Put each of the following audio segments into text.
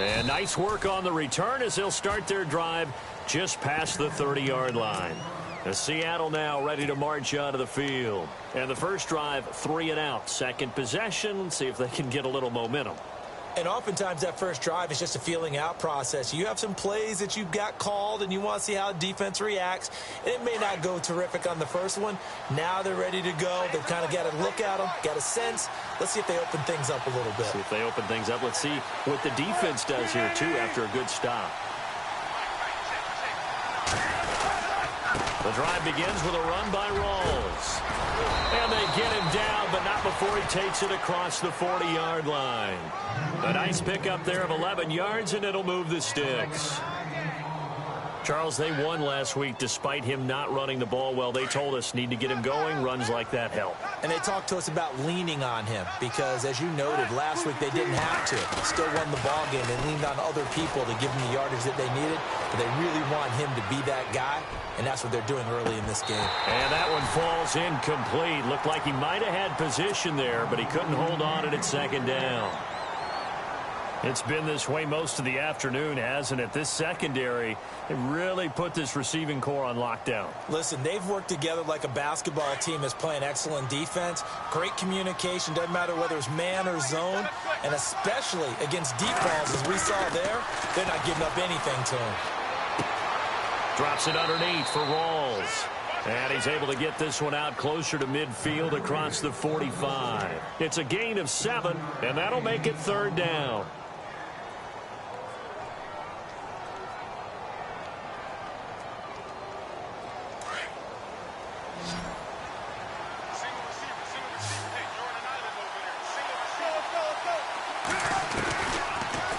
And nice work on the return as they'll start their drive just past the 30-yard line. Seattle now ready to march onto the field. And the first drive, 3 and out. Second possession, see if they can get a little momentum. And oftentimes that first drive is just a feeling out process. You have some plays that you've got called and you want to see how defense reacts. And it may not go terrific on the first one. Now they're ready to go. They've kind of got to look at them, got a sense. Let's see if they open things up a little bit. See if they open things up. Let's see what the defense does here, too, after a good stop. The drive begins with a run by Rawls. And they get him down, but not before he takes it across the 40-yard line. A nice pickup there of 11 yards, and it'll move the sticks. Charles, they won last week despite him not running the ball well. They told us need to get him going. Runs like that help. And they talked to us about leaning on him because, as you noted, last week they didn't have to. Still won the ball game. They leaned on other people to give them the yardage that they needed. But they really want him to be that guy, and that's what they're doing early in this game. And that one falls incomplete. Looked like he might have had position there, but he couldn't hold on at second down. It's been this way most of the afternoon, hasn't it? This secondary, they really put this receiving core on lockdown. Listen, they've worked together like a basketball team that's playing excellent defense. Great communication, doesn't matter whether it's man or zone. And especially against deep balls, as we saw there, they're not giving up anything to him. Drops it underneath for Rawls. And he's able to get this one out closer to midfield across the 45. It's a gain of 7, and that'll make it third down.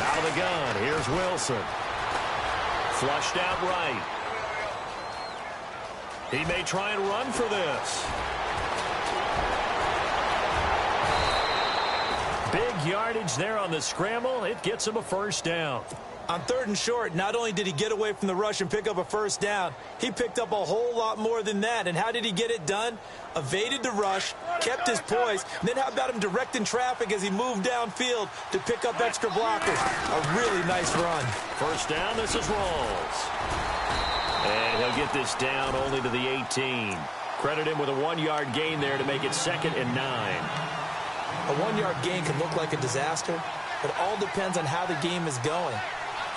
Out of the gun, here's Wilson. Flushed out right. He may try and run for this. Big yardage there on the scramble. It gets him a first down. On 3rd and short, not only did he get away from the rush and pick up a first down, he picked up a whole lot more than that. And how did he get it done? Evaded the rush, kept his poise, and then how about him directing traffic as he moved downfield to pick up extra blockers? A really nice run. First down, this is Rawls. And he'll get this down only to the 18. Credit him with a 1-yard gain there to make it 2nd and 9. A 1-yard gain can look like a disaster, but it all depends on how the game is going.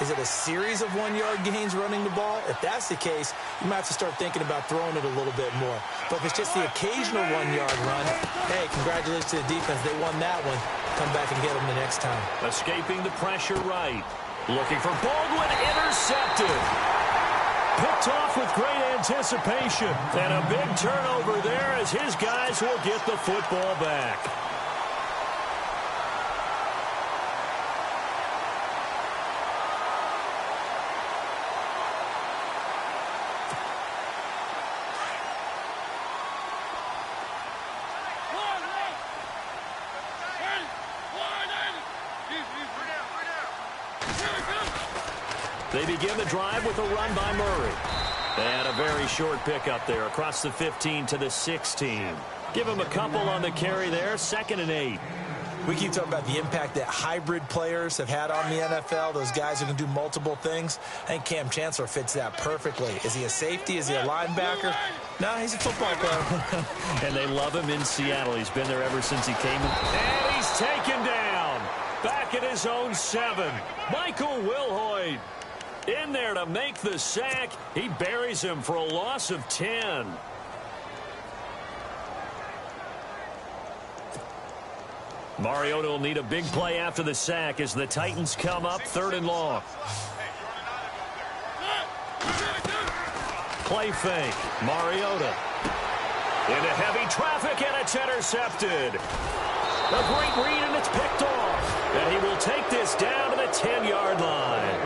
Is it a series of 1-yard gains running the ball? If that's the case, you might have to start thinking about throwing it a little bit more. But if it's just the occasional 1-yard run, hey, congratulations to the defense. They won that one. Come back and get them the next time. Escaping the pressure right. Looking for Baldwin, intercepted. Picked off with great anticipation. And a big turnover there as his guys will get the football back. They begin the drive with a run by Murray. And a very short pickup there across the 15 to the 16. Give him a couple on the carry there, 2nd and 8. We keep talking about the impact that hybrid players have had on the NFL. Those guys who can do multiple things. I think Cam Chancellor fits that perfectly. Is he a safety? Is he a linebacker? No, he's a football player. And they love him in Seattle. He's been there ever since he came. And he's taken down. Back at his own 7. Michael Wilhoit in there to make the sack. He buries him for a loss of 10. Mariota will need a big play after the sack as the Titans come up 3rd and long. Play fake. Mariota into heavy traffic, and it's intercepted. A great read, and it's picked off. And he will take this down to the 10-yard line.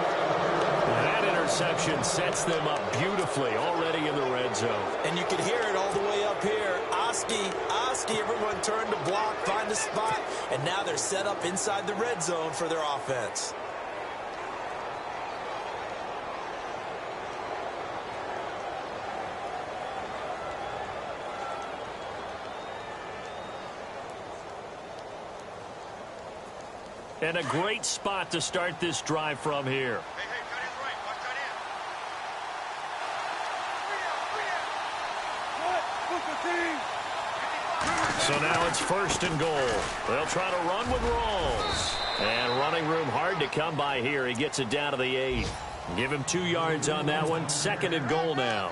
That interception sets them up beautifully already in the red zone. And you can hear it all the way up here. Oski, everyone turned to block, find a spot, and now they're set up inside the red zone for their offense. And a great spot to start this drive from here. So now it's 1st and goal. They'll try to run with Rawls. And running room hard to come by here. He gets it down to the 8. Give him 2 yards on that one. 2nd and goal now.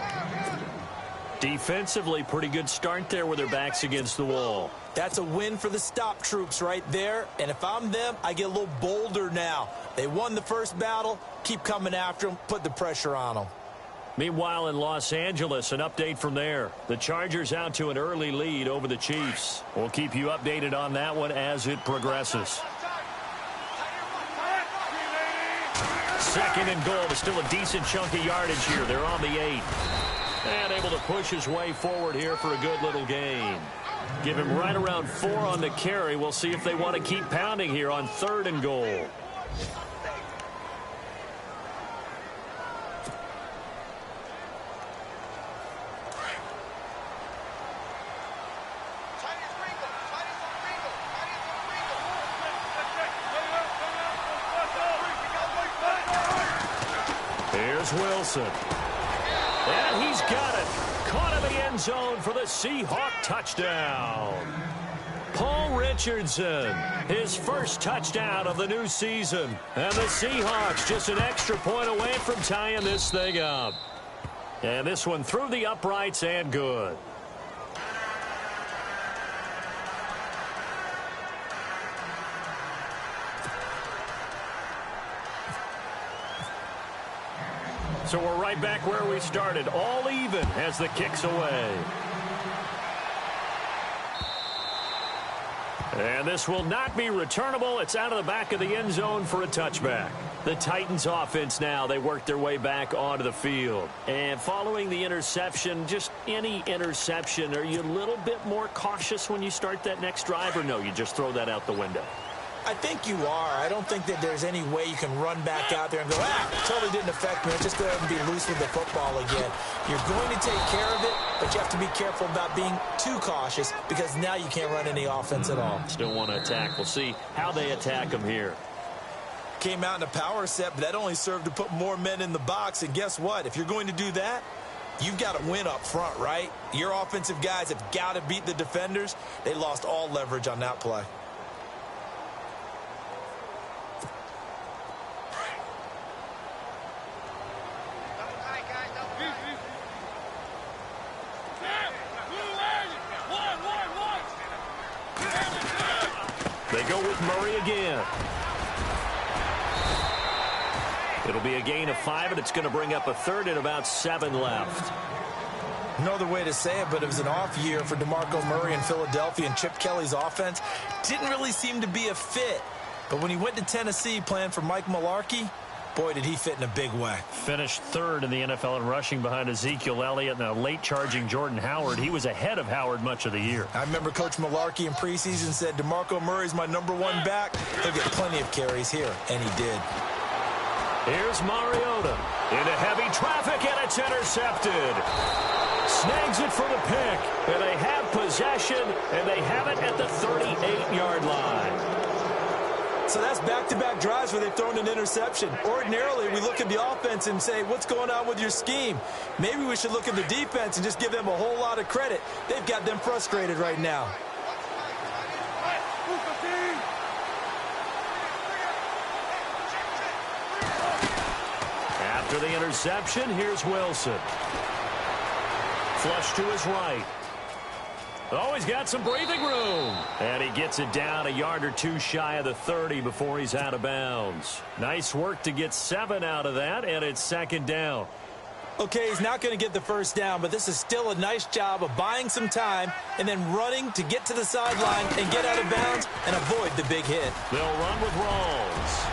Defensively, pretty good start there with their backs against the wall. That's a win for the stop troops right there. And if I'm them, I get a little bolder now. They won the first battle. Keep coming after them. Put the pressure on them. Meanwhile, in Los Angeles, an update from there. The Chargers out to an early lead over the Chiefs. We'll keep you updated on that one as it progresses. 2nd and goal. There's still a decent chunk of yardage here. They're on the 8. And able to push his way forward here for a good little gain. Give him right around 4 on the carry. We'll see if they want to keep pounding here on 3rd and goal. Here's Wilson. And he's got it. Caught in the end zone for the Seahawk touchdown. Paul Richardson, his first touchdown of the new season. And the Seahawks just an extra point away from tying this thing up. And this one through the uprights and good. So we're right back where we started, all even as the kick's away. And this will not be returnable. It's out of the back of the end zone for a touchback. The Titans offense now, they work their way back onto the field. And following the interception, just any interception, are you a little bit more cautious when you start that next drive, or no, you just throw that out the window? I think you are. I don't think that there's any way you can run back out there and go, totally didn't affect me. Let's just go ahead and be loose with the football again. You're going to take care of it, but you have to be careful about being too cautious because now you can't run any offense at all. Still want to attack. We'll see how they attack them here. Came out in a power set, but that only served to put more men in the box. And guess what? If you're going to do that, you've got to win up front, right? Your offensive guys have got to beat the defenders. They lost all leverage on that play. They go with Murray again. It'll be a gain of 5, and it's going to bring up a 3rd and about 7 left. No other way to say it, but it was an off year for DeMarco Murray in Philadelphia, and Chip Kelly's offense didn't really seem to be a fit. But when he went to Tennessee playing for Mike Mularkey, boy, did he fit in a big way. Finished 3rd in the NFL in rushing behind Ezekiel Elliott and a late-charging Jordan Howard. He was ahead of Howard much of the year. I remember Coach Mularkey in preseason said, DeMarco Murray's my #1 back. He'll get plenty of carries here, and he did. Here's Mariota into heavy traffic, and it's intercepted. Snags it for the pick, and they have possession, and they have it at the 38-yard line. So that's back-to-back drives where they've thrown an interception. Ordinarily, we look at the offense and say, what's going on with your scheme? Maybe we should look at the defense and just give them a whole lot of credit. They've got them frustrated right now. After the interception, here's Wilson. Flush to his right. Oh, he's got some breathing room. And he gets it down a yard or 2 shy of the 30 before he's out of bounds. Nice work to get 7 out of that, and it's 2nd down. Okay, he's not going to get the first down, but this is still a nice job of buying some time and then running to get to the sideline and get out of bounds and avoid the big hit. They'll run with Rawls.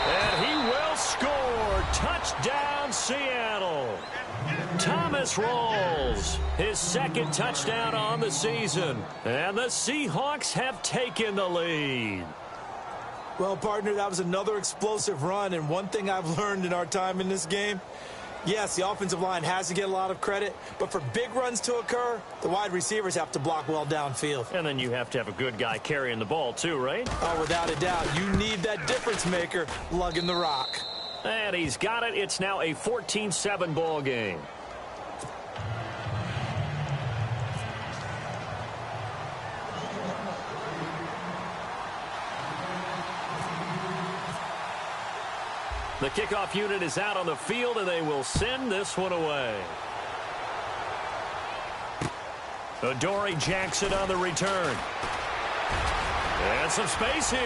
And he will score. Touchdown, Seattle. Thomas Rawls, his 2nd touchdown on the season. And the Seahawks have taken the lead. Well, partner, that was another explosive run, and one thing I've learned in our time in this game, Yes, the offensive line has to get a lot of credit, but for big runs to occur, the wide receivers have to block well downfield. And then you have to have a good guy carrying the ball too, right? Oh, without a doubt. You need that difference maker lugging the rock. And he's got it. It's now a 14-7 ball game. The kickoff unit is out on the field, and they will send this one away. Adoree Jackson on the return. And some space here.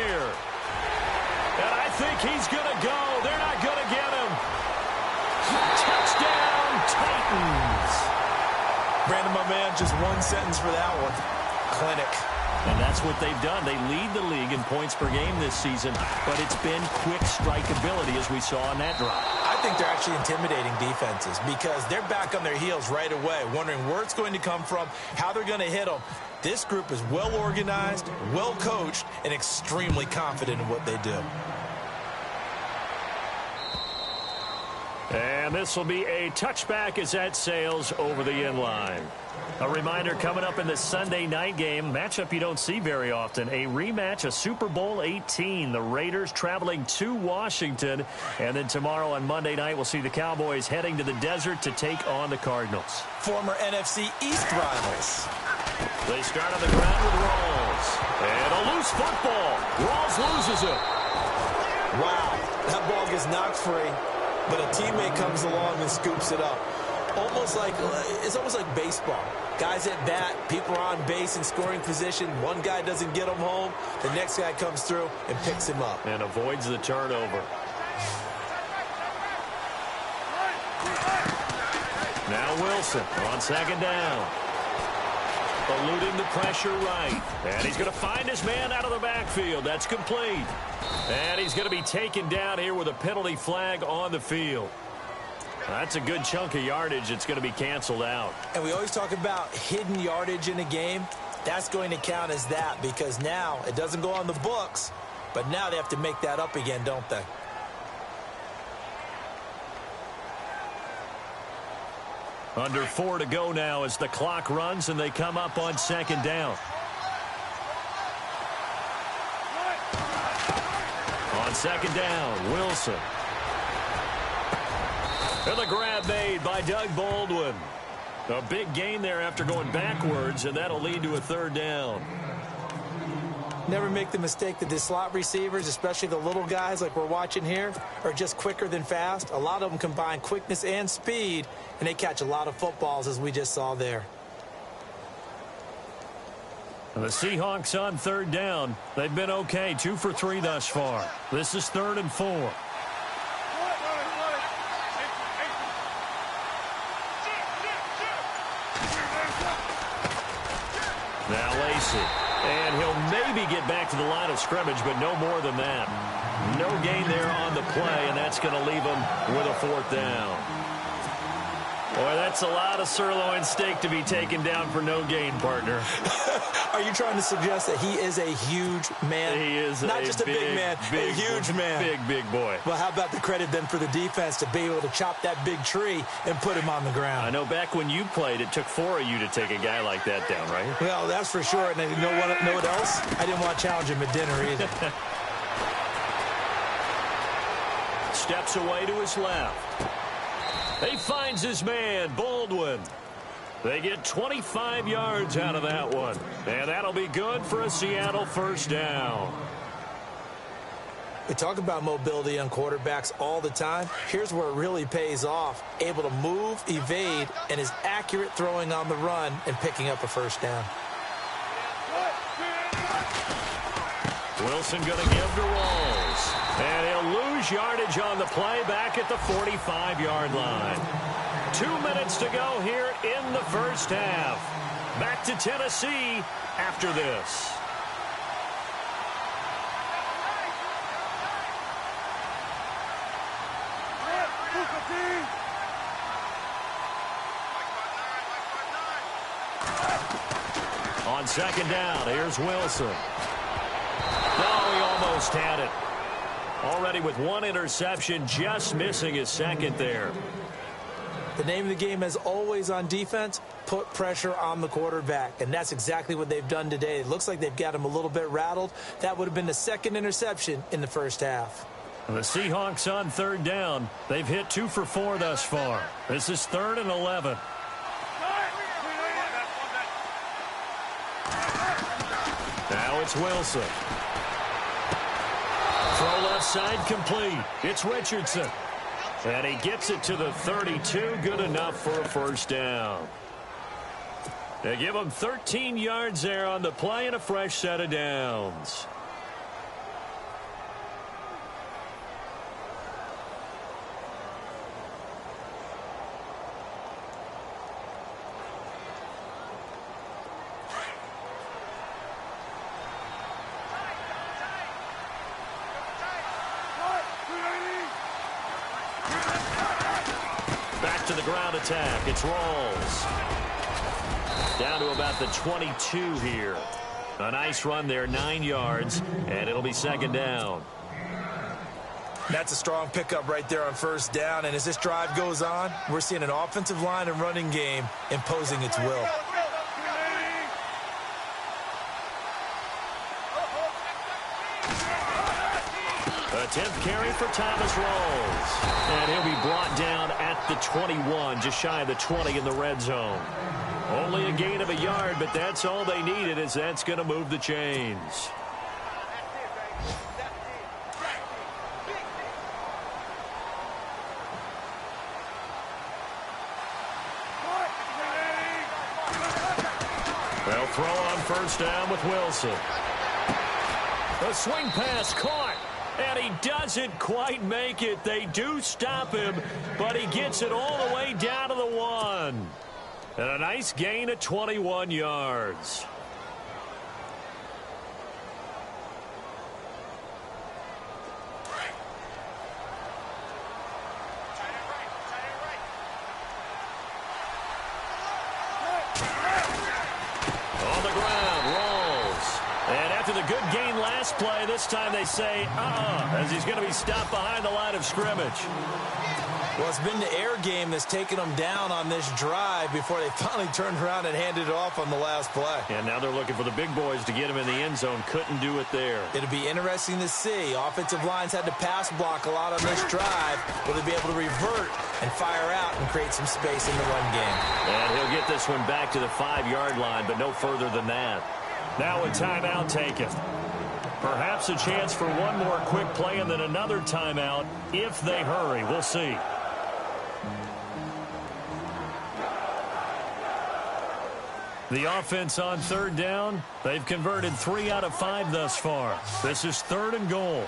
And I think he's going to go. They're not going to get him. Touchdown, Titans. Brandon, my man, just one sentence for that one. Clinic. And that's what they've done. They lead the league in points per game this season, but it's been quick strikeability as we saw on that drive. I think they're actually intimidating defenses because they're back on their heels right away, wondering where it's going to come from, how they're going to hit them. This group is well organized, well coached, and extremely confident in what they do. And this will be a touchback as that sails over the end line. A reminder coming up in the Sunday night game, matchup you don't see very often, a rematch of Super Bowl 18. The Raiders traveling to Washington. And then tomorrow on Monday night, we'll see the Cowboys heading to the desert to take on the Cardinals. Former NFC East rivals. They start on the ground with Rawls. And a loose football. Rawls loses it. Wow, that ball gets knocked free, but a teammate comes along and scoops it up. It's almost like baseball. Guys at bat, people are on base in scoring position. One guy doesn't get him home. The next guy comes through and picks him up. And avoids the turnover. Now Wilson on second down. Eluding the pressure right. And he's going to find his man out of the backfield. That's complete. And he's going to be taken down here with a penalty flag on the field. That's a good chunk of yardage. It's going to be canceled out. And we always talk about hidden yardage in a game. That's going to count as that because now it doesn't go on the books, but now they have to make that up again, don't they? Under 4 to go now as the clock runs and they come up on second down. On second down, Wilson. And the grab made by Doug Baldwin. A big gain there after going backwards, and that'll lead to a third down. Never make the mistake that the slot receivers, especially the little guys like we're watching here, are just quicker than fast. A lot of them combine quickness and speed, and they catch a lot of footballs, as we just saw there. And the Seahawks on third down. They've been okay, 2 for 3 thus far. This is 3rd and 4. Now Lacey. And he'll maybe get back to the line of scrimmage, but no more than that. No gain there on the play, and that's going to leave him with a 4th down. Boy, that's a lot of sirloin steak to be taken down for no gain, partner. Are you trying to suggest that he is a huge man? He is not just a big man, a huge man. Big boy. Well, how about the credit then for the defense to be able to chop that big tree and put him on the ground? I know back when you played, it took 4 of you to take a guy like that down, right? Well, that's for sure. And you know what else? I didn't want to challenge him at dinner either. Steps away to his left. He finds his man, Baldwin. They get 25 yards out of that one. And that'll be good for a Seattle first down. We talk about mobility on quarterbacks all the time. Here's where it really pays off. Able to move, evade, and is accurate throwing on the run and picking up a first down. Wilson going to give to Rawls. And he'll lose yardage on the play back at the 45-yard line. 2 minutes to go here in the first half. Back to Tennessee after this. On second down, here's Wilson. Oh, he almost had it. Already with 1 interception, just missing his second there. The name of the game, as always on defense, put pressure on the quarterback. And that's exactly what they've done today. It looks like they've got him a little bit rattled. That would have been the second interception in the first half. The Seahawks on third down. They've hit 2 for 4 thus far. This is 3rd and 11. Now it's Wilson. Throw left side complete. It's Richardson. And he gets it to the 32. Good enough for a first down. They give him 13 yards there on the play and a fresh set of downs. Back to the ground attack. It's Rawls. Down to about the 22 here. A nice run there, 9 yards, and it'll be second down. That's a strong pickup right there on first down, and as this drive goes on, we're seeing an offensive line and running game imposing its will. A 10th carry for Thomas Rawls. And he'll be brought down at the 21, just shy of the 20 in the red zone. Only a gain of a yard, but that's all they needed, as that's going to move the chains. They'll throw on first down with Wilson. A swing pass caught. And he doesn't quite make it. They do stop him, but he gets it all the way down to the 1. And a nice gain of 21 yards. On the ground, Rawls. And after the good gain last play, this time they say, as he's going to be stopped behind the line of scrimmage. Well, it's been the air game that's taken them down on this drive before they finally turned around and handed it off on the last play. And now they're looking for the big boys to get him in the end zone. Couldn't do it there. It'll be interesting to see. Offensive lines had to pass block a lot on this drive. Will they be able to revert and fire out and create some space in the run game? And he'll get this one back to the 5-yard line, but no further than that. Now a timeout taken. Perhaps a chance for one more quick play and then another timeout if they hurry. We'll see. The offense on third down. They've converted 3 out of 5 thus far. This is 3rd and goal.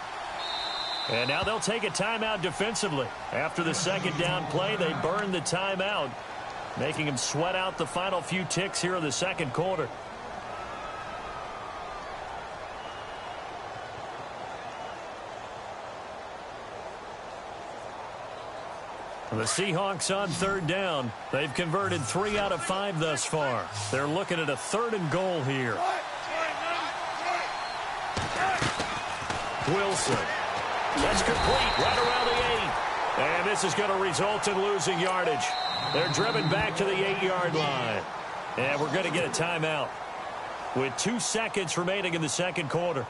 And now they'll take a timeout defensively. After the second down play, they burn the timeout, making them sweat out the final few ticks here in the second quarter. The Seahawks on third down. They've converted 3 out of 5 thus far. They're looking at a 3rd and goal here. Wilson. That's complete right around the 8. And this is going to result in losing yardage. They're driven back to the 8-yard line. And we're going to get a timeout with 2 seconds remaining in the second quarter.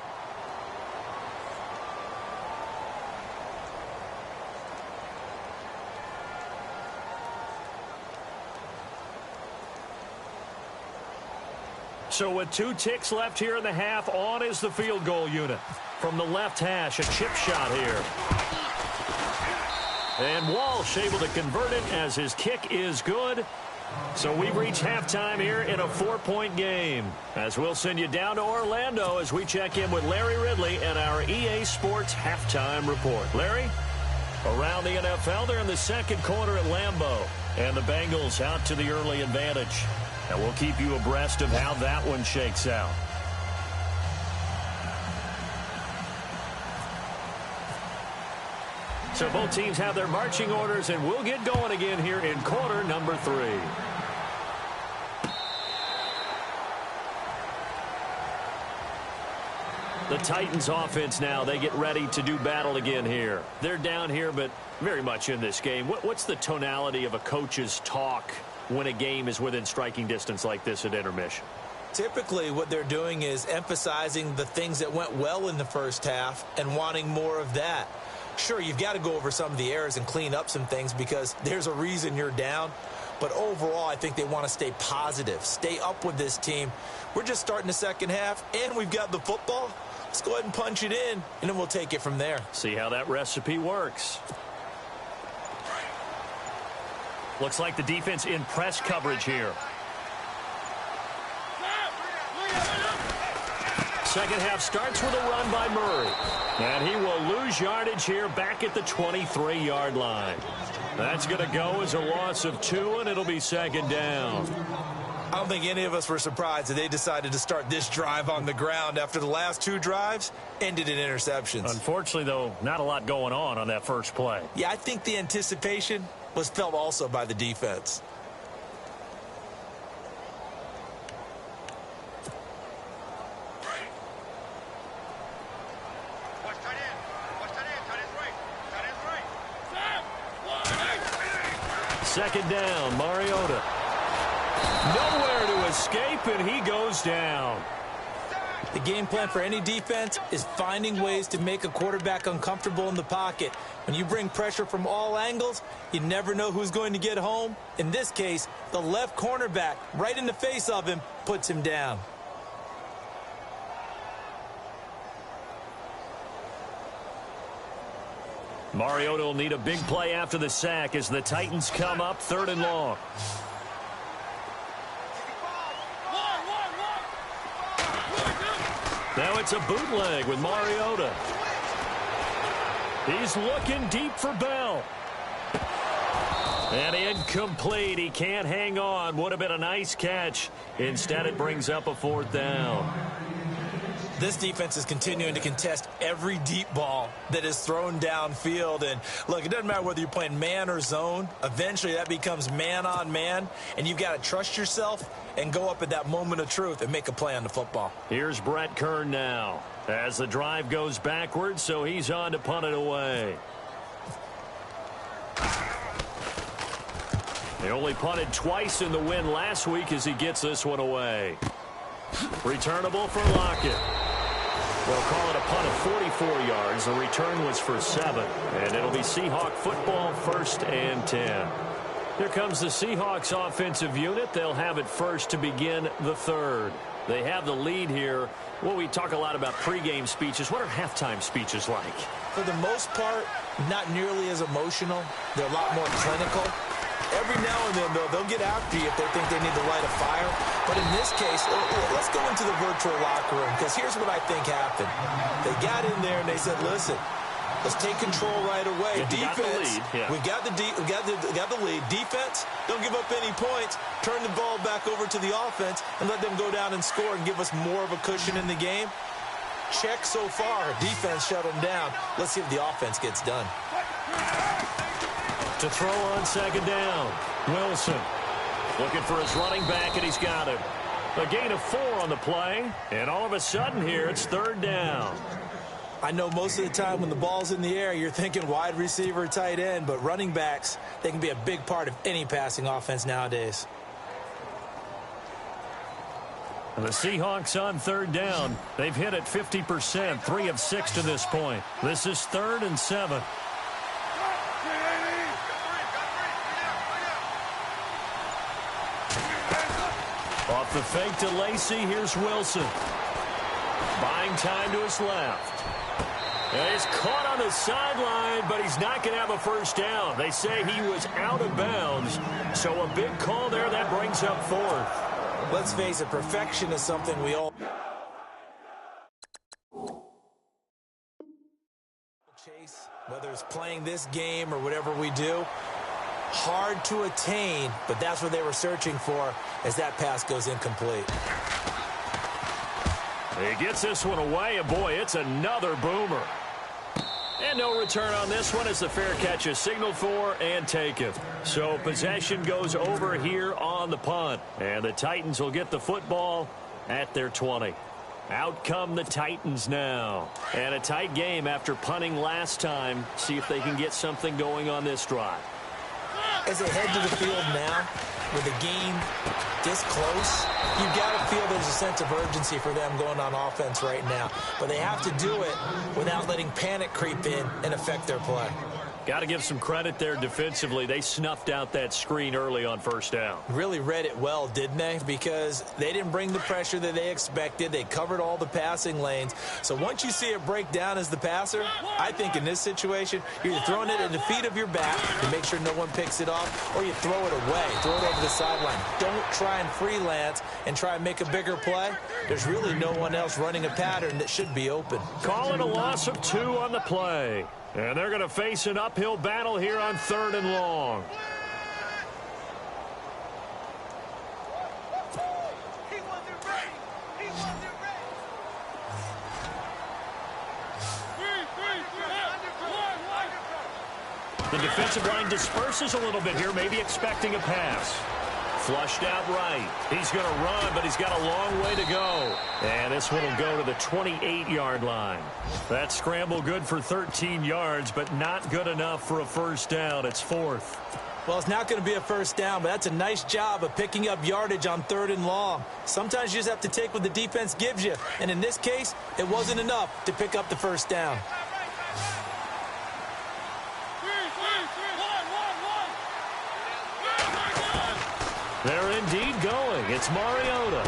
So with 2 ticks left here in the half, on is the field goal unit. From the left hash, a chip shot here. And Walsh able to convert it as his kick is good. So we've reached halftime here in a 4-point game. As we'll send you down to Orlando as we check in with Larry Ridley and our EA Sports halftime report. Larry, around the NFL, they're in the second quarter at Lambeau. And the Bengals out to the early advantage. And we'll keep you abreast of how that one shakes out. So both teams have their marching orders, and we'll get going again here in quarter number 3. The Titans offense now, they get ready to do battle again here. They're down here, but very much in this game. What's the tonality of a coach's talk when a game is within striking distance like this at intermission? Typically, what they're doing is emphasizing the things that went well in the first half and wanting more of that. Sure, you've got to go over some of the errors and clean up some things because there's a reason you're down. But overall, I think they want to stay positive, stay up with this team. We're just starting the second half, and we've got the football. Let's go ahead and punch it in, and then we'll take it from there. See how that recipe works. Looks like the defense in press coverage here. Second half starts with a run by Murray. And he will lose yardage here back at the 23-yard line. That's going to go as a loss of 2, and it'll be second down. I don't think any of us were surprised that they decided to start this drive on the ground after the last 2 drives ended in interceptions. Unfortunately, though, not a lot going on that first play. Yeah, I think the anticipation was felt also by the defense. Second down, Mariota. Nowhere to escape, and he goes down. The game plan for any defense is finding ways to make a quarterback uncomfortable in the pocket. When you bring pressure from all angles, you never know who's going to get home. In this case, the left cornerback, right in the face of him, puts him down. Mariota will need a big play after the sack as the Titans come up 3rd and long. Now it's a bootleg with Mariota. He's looking deep for Bell. And incomplete. He can't hang on. Would have been a nice catch. Instead, it brings up a 4th down. This defense is continuing to contest every deep ball that is thrown downfield. And, look, it doesn't matter whether you're playing man or zone. Eventually, that becomes man-on-man, and you've got to trust yourself and go up at that moment of truth and make a play on the football. Here's Brett Kern now as the drive goes backwards, so he's on to punt it away. He only punted twice in the win last week as he gets this one away. Returnable for Lockett. We'll call it a punt of 44 yards. The return was for 7. And it'll be Seahawk football, 1st and 10. Here comes the Seahawks offensive unit. They'll have it first to begin the 3rd. They have the lead here. Well, we talk a lot about pregame speeches. What are halftime speeches like? For the most part, not nearly as emotional. They're a lot more clinical. Every now and then, though, they'll get after you if they think they need to light a fire. But in this case, let's go into the virtual locker room, because here's what I think happened. They got in there and they said, listen, let's take control right away. Defense, we've got the lead. Defense, don't give up any points. Turn the ball back over to the offense and let them go down and score and give us more of a cushion in the game. Check so far. Defense shut them down. Let's see if the offense gets done. To throw on second down, Wilson looking for his running back, and he's got him. A gain of 4 on the play, and all of a sudden here it's 3rd down. I know most of the time when the ball's in the air, you're thinking wide receiver, tight end, but running backs, they can be a big part of any passing offense nowadays. And the Seahawks on 3rd down. They've hit it 50%, 3 of 6 to this point. This is 3rd and 7. Off the fake to Lacy, here's Wilson. Buying time to his left. And he's caught on the sideline, but he's not going to have a first down. They say he was out of bounds, so a big call there that brings up 4th. Let's face it, perfection is something we all chase, whether it's playing this game or whatever we do. Hard to attain, but that's what they were searching for as that pass goes incomplete. He gets this one away, and boy, it's another boomer. And no return on this one as the fair catch is signaled for and taken. So possession goes over here on the punt, and the Titans will get the football at their 20. Out come the Titans now. And a tight game after punting last time. See if they can get something going on this drive. As they head to the field now, with the game this close, you've got to feel there's a sense of urgency for them going on offense right now. But they have to do it without letting panic creep in and affect their play. Got to give some credit there defensively. They snuffed out that screen early on first down. Really read it well, didn't they? Because they didn't bring the pressure that they expected. They covered all the passing lanes. So once you see it break down as the passer, I think in this situation, you're either throwing it at the feet of your back to make sure no one picks it off, or you throw it away, throw it over the sideline. Don't try and freelance and try and make a bigger play. There's really no one else running a pattern that should be open. Call it a loss of 2 on the play. And they're going to face an uphill battle here on 3rd and long. The defensive line disperses a little bit here, maybe expecting a pass. Flushed out right. He's going to run, but he's got a long way to go. And this one will go to the 28-yard line. That scramble good for 13 yards, but not good enough for a first down. It's 4th. Well, it's not going to be a first down, but that's a nice job of picking up yardage on 3rd and long. Sometimes you just have to take what the defense gives you. And in this case, it wasn't enough to pick up the first down. They're indeed going. It's Mariota.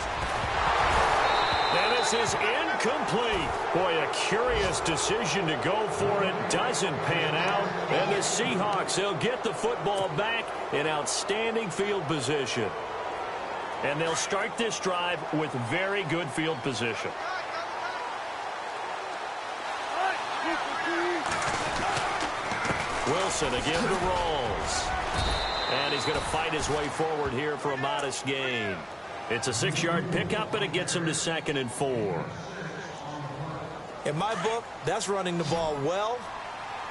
And this is incomplete. Boy, a curious decision to go for it. Doesn't pan out. And the Seahawks, they'll get the football back in outstanding field position. And they'll start this drive with very good field position. Wilson again to Rawls. And he's going to fight his way forward here for a modest gain. It's a 6-yard pickup, and it gets him to 2nd and 4. In my book, that's running the ball well,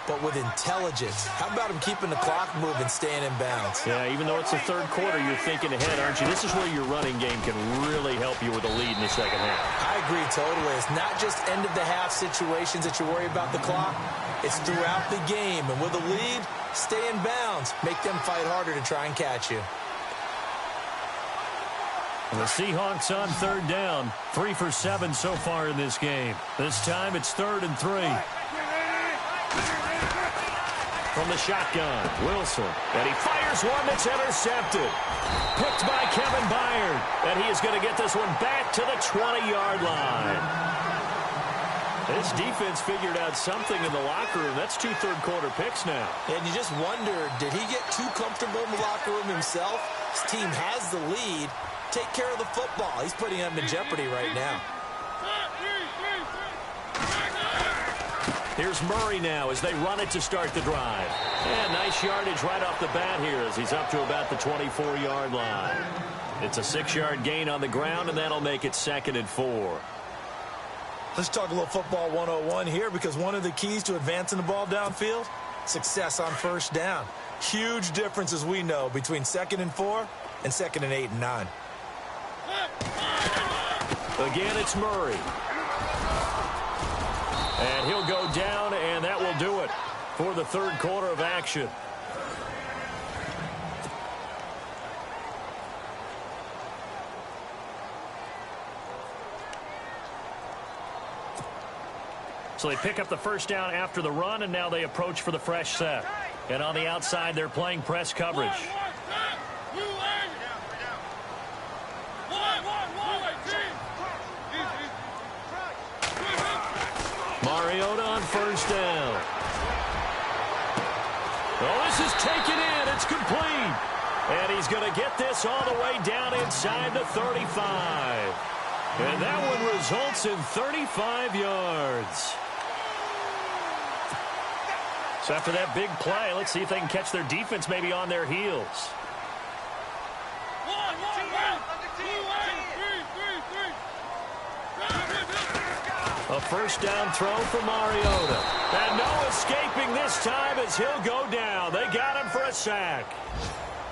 but with intelligence. How about him keeping the clock moving, staying in bounds? Yeah, even though it's the 3rd quarter, you're thinking ahead, aren't you? This is where your running game can really help you with a lead in the second half. I agree totally. It's not just end-of-the-half situations that you worry about the clock. It's throughout the game. And with a lead, stay in bounds. Make them fight harder to try and catch you. The Seahawks on 3rd down. 3 for 7 so far in this game. This time it's 3rd and 3. From the shotgun, Wilson. And he fires one that's intercepted. Picked by Kevin Byard. And he is going to get this one back to the 20-yard line. This defense figured out something in the locker room. That's 2 third-quarter picks now. And you just wonder, did he get too comfortable in the locker room himself? His team has the lead. Take care of the football. He's putting them in jeopardy right now. Here's Murray now as they run it to start the drive. And nice yardage right off the bat here as he's up to about the 24-yard line. It's a 6-yard gain on the ground, and that'll make it 2nd and 4. Let's talk a little football 101 here, because one of the keys to advancing the ball downfield, success on first down. Huge difference, as we know, between 2nd and 4 and 2nd and 8 and 9. Again, it's Murray. And he'll go down, and that will do it for the 3rd quarter of action. So they pick up the first down after the run, and now they approach for the fresh set. And on the outside, they're playing press coverage. Mariota on first down. Oh, this is taken in. It's complete. And he's going to get this all the way down inside the 35. And that one results in 35 yards. So after that big play, let's see if they can catch their defense maybe on their heels. A first down throw for Mariota. And no escaping this time as he'll go down. They got him for a sack.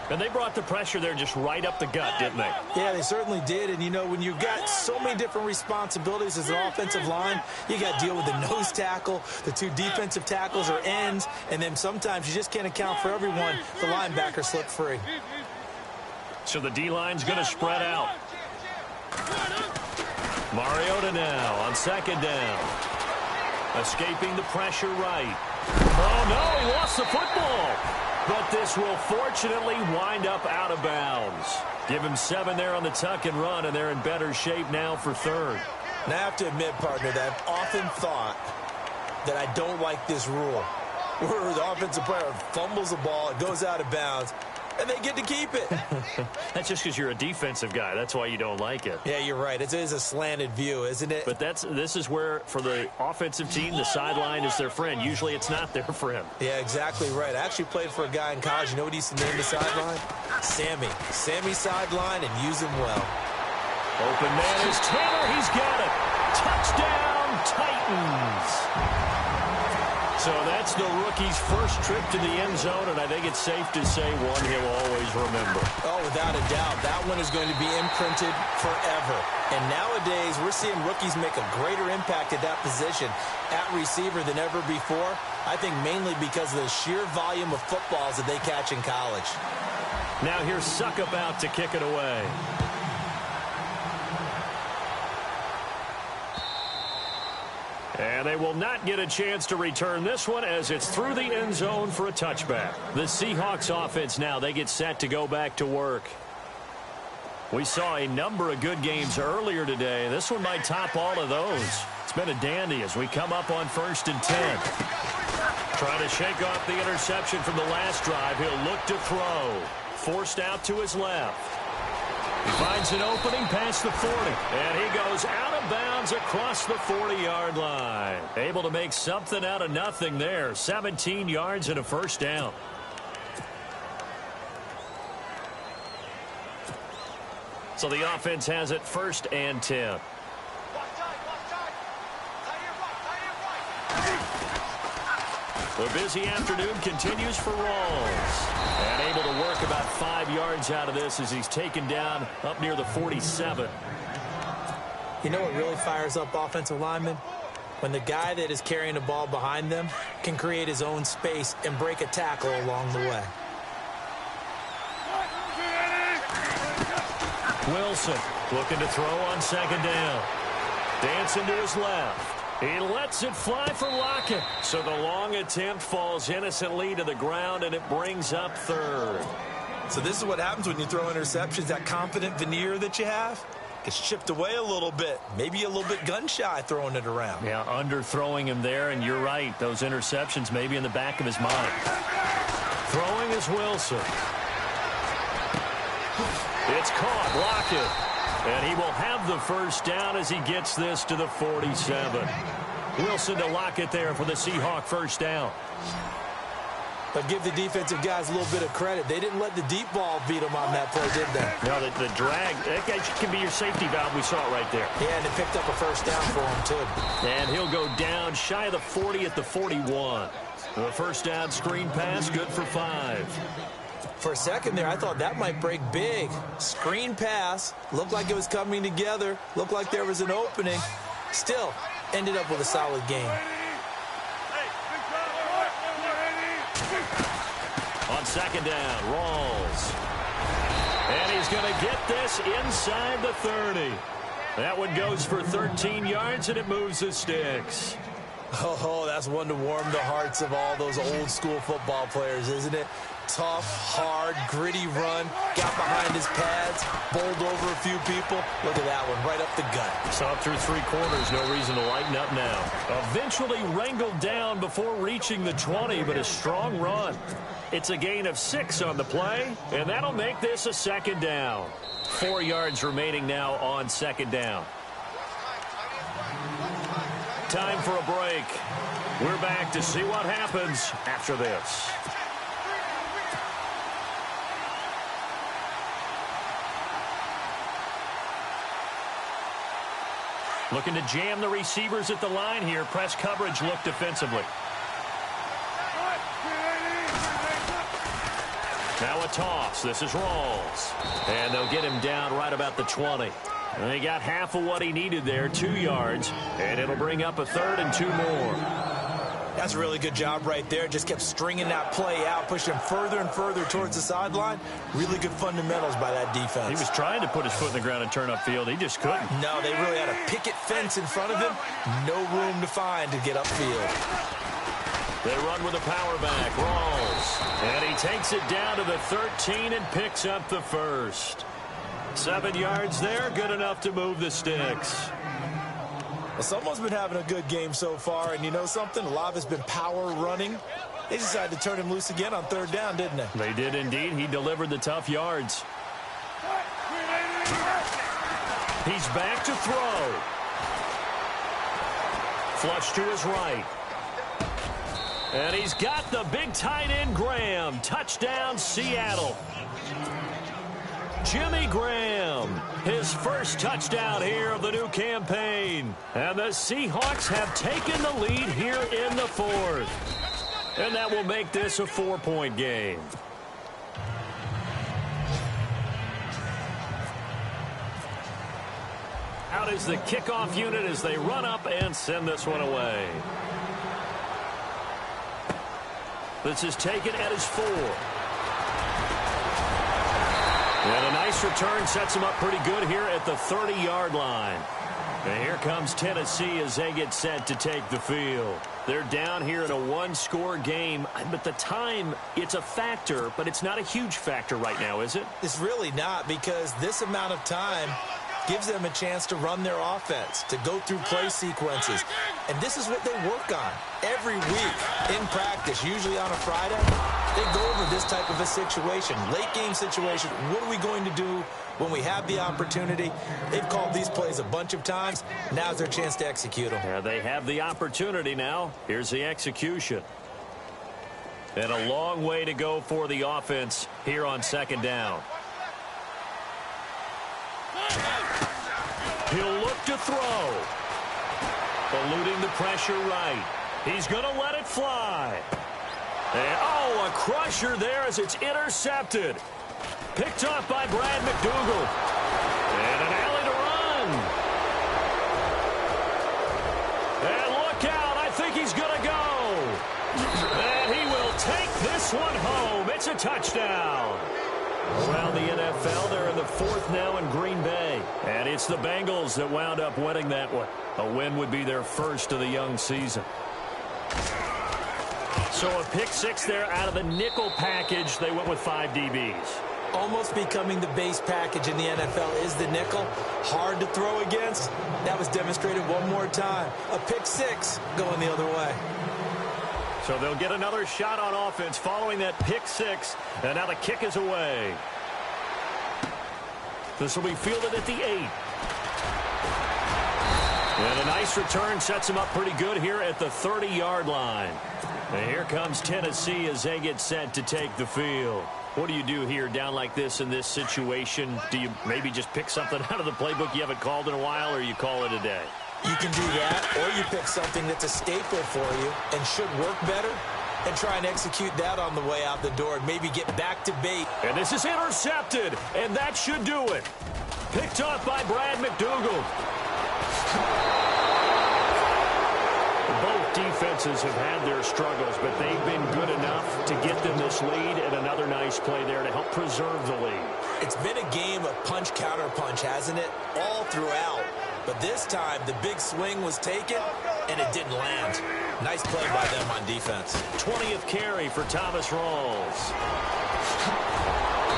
And they brought the pressure there just right up the gut, didn't they? Yeah, they certainly did. And, you know, when you've got so many different responsibilities as an offensive line, you got to deal with the nose tackle, the two defensive tackles or ends, and then sometimes you just can't account for everyone. The linebacker slipped free. So the D-line's going to spread out. Mariota now on second down. Escaping the pressure right. Oh, no, he lost the football. But this will fortunately wind up out of bounds. Give him 7 there on the tuck and run, and they're in better shape now for third. Now, I have to admit, partner, that I've often thought that I don't like this rule, where the offensive player fumbles the ball, it goes out of bounds, and they get to keep it. That's just because you're a defensive guy. That's why you don't like it. Yeah, you're right. It is a slanted view, isn't it? But this is where, for the offensive team, the sideline is their friend. Usually it's not their friend. Yeah, exactly right. I actually played for a guy in college. You know what he used to name the sideline? Sammy. Sammy sideline, and use him well. Open man is Taylor. He's got it. Touchdown, Titans. So that's the rookie's first trip to the end zone, and I think it's safe to say one he'll always remember. Oh, without a doubt. That one is going to be imprinted forever. And nowadays, we're seeing rookies make a greater impact at that position at receiver than ever before. I think mainly because of the sheer volume of footballs that they catch in college. Now here's Suckup out to kick it away. And they will not get a chance to return this one as it's through the end zone for a touchback. The Seahawks offense now, they get set to go back to work. We saw a number of good games earlier today. This one might top all of those. It's been a dandy as we come up on 1st and 10. Trying to shake off the interception from the last drive. He'll look to throw. Forced out to his left. He finds an opening past the 40, and he goes out of bounds across the 40-yard line. Able to make something out of nothing there. 17 yards and a first down. So the offense has it 1st and 10. The busy afternoon continues for Rawls. And able to work about 5 yards out of this as he's taken down up near the 47. You know what really fires up offensive linemen? When the guy that is carrying the ball behind them can create his own space and break a tackle along the way. Wilson looking to throw on second down. Dancing to his left. He lets it fly for Lockett. So the long attempt falls innocently to the ground, and it brings up third. So this is what happens when you throw interceptions. That confident veneer that you have gets chipped away a little bit. Maybe a little bit gun-shy throwing it around. Yeah, underthrowing him there, and you're right. Those interceptions may be in the back of his mind. Throwing is Wilson. It's caught. Lockett. And he will have the first down as he gets this to the 47. Wilson to Lockett there for the Seahawk first down. But give the defensive guys a little bit of credit. They didn't let the deep ball beat them on that play, did they? No, the drag, that can be your safety valve. We saw it right there. Yeah, and it picked up a first down for him, too. And he'll go down shy of the 40 at the 41. The first down screen pass, good for 5. For a second there, I thought that might break big. Screen pass. Looked like it was coming together. Looked like there was an opening. Still, ended up with a solid game. On second down, Rawls. And he's going to get this inside the 30. That one goes for 13 yards, and it moves the sticks. Oh, that's one to warm the hearts of all those old school football players, isn't it? Tough, hard, gritty run, got behind his pads, bowled over a few people. Look at that one, right up the gut. Saw through 3 quarters, no reason to lighten up now. Eventually wrangled down before reaching the 20, but a strong run. It's a gain of 6 on the play, and that'll make this a second down. 4 yards remaining now on second down. Time for a break. We're back to see what happens after this. Looking to jam the receivers at the line here. Press coverage look defensively. Now a toss. This is Rawls. And they'll get him down right about the 20. And he got half of what he needed there, 2 yards. And it'll bring up a 3rd and 2 more. That's a really good job right there. Just kept stringing that play out, pushing him further and further towards the sideline. Really good fundamentals by that defense. He was trying to put his foot in the ground and turn upfield. He just couldn't. No, they really had a picket fence in front of him. No room to find to get upfield. They run with a power back. Rawls. And he takes it down to the 13 and picks up the first. 7 yards there. Good enough to move the sticks. Well, someone's been having a good game so far, and you know something? A lot of it's been power running. They decided to turn him loose again on 3rd down, didn't they? They did indeed. He delivered the tough yards. He's back to throw. Flush to his right. And he's got the big tight end, Graham. Touchdown, Seattle. Jimmy Graham, his first touchdown here of the new campaign. And the Seahawks have taken the lead here in the 4th. And that will make this a 4-point game. Out is the kickoff unit as they run up and send this one away. This is taken at his 4. And a nice return sets him up pretty good here at the 30-yard line. And here comes Tennessee as they get set to take the field. They're down here in a 1-score game, but the time, it's a factor, but it's not a huge factor right now, is it? It's really not, because this amount of time gives them a chance to run their offense, to go through play sequences. And this is what they work on every week in practice, usually on a Friday. They go over this type of a situation, late game situation. What are we going to do when we have the opportunity? They've called these plays a bunch of times. Now's their chance to execute them. Yeah, they have the opportunity now. Here's the execution. And a long way to go for the offense here on 2nd down. He'll look to throw. Eluding the pressure right. He's going to let it fly. And, oh, a crusher there as it's intercepted. Picked off by Brad McDougal. And an alley to run. And look out. I think he's going to go. And he will take this one home. It's a touchdown. Around the NFL, they're in the 4th now in Green Bay. And it's the Bengals that wound up winning that one. A win would be their first of the young season. So a pick 6 there out of the nickel package. They went with 5 DBs. Almost becoming the base package in the NFL is the nickel. Hard to throw against. That was demonstrated one more time. A pick 6 going the other way. So they'll get another shot on offense following that pick 6. And now the kick is away. This will be fielded at the 8. And a nice return sets him up pretty good here at the 30-yard line. And here comes Tennessee as they get set to take the field. What do you do here down like this in this situation? Do you maybe just pick something out of the playbook you haven't called in a while, or you call it a day? You can do that, or you pick something that's a staple for you and should work better and try and execute that on the way out the door and maybe get back to bait. And this is intercepted, and that should do it. Picked off by Brad McDougal. Both defenses have had their struggles, but they've been good enough to get them this lead, and another nice play there to help preserve the lead. It's been a game of punch-counter-punch, hasn't it? All throughout. But this time, the big swing was taken, and it didn't land. Nice play by them on defense. 20th carry for Thomas Rawls.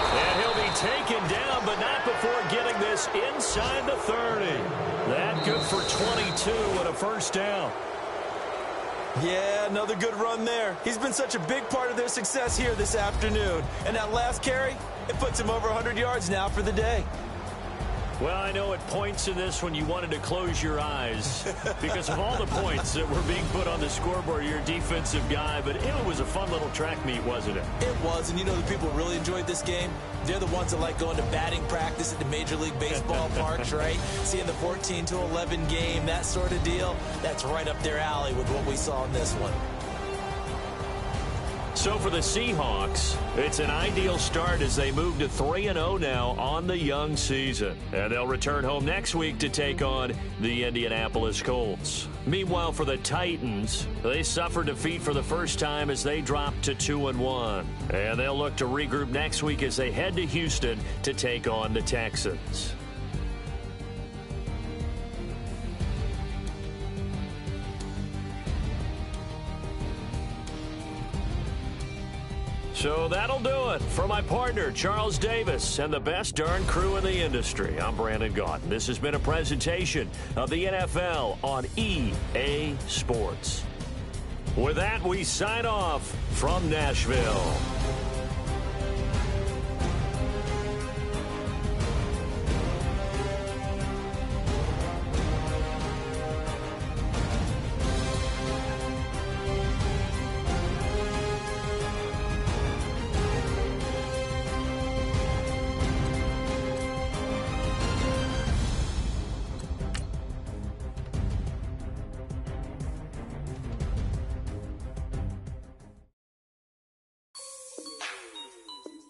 And he'll be taken down, but not before getting this inside the 30. That good for 22 and a first down. Yeah, another good run there. He's been such a big part of their success here this afternoon. And that last carry, it puts him over 100 yards now for the day. Well, I know at points in this when you wanted to close your eyes because of all the points that were being put on the scoreboard. You're a defensive guy, but it was a fun little track meet, wasn't it? It was, and you know the people really enjoyed this game? They're the ones that like going to batting practice at the Major League Baseball parks, right? Seeing the 14-11 game, that sort of deal. That's right up their alley with what we saw in this one. So for the Seahawks, it's an ideal start as they move to 3-0 now on the young season. And they'll return home next week to take on the Indianapolis Colts. Meanwhile, for the Titans, they suffered defeat for the first time as they dropped to 2-1. And they'll look to regroup next week as they head to Houston to take on the Texans. So that'll do it. For my partner, Charles Davis, and the best darn crew in the industry, I'm Brandon Gaudin. This has been a presentation of the NFL on EA Sports. With that, we sign off from Nashville.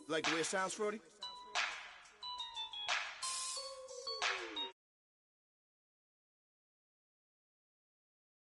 Like the way it sounds, Frody?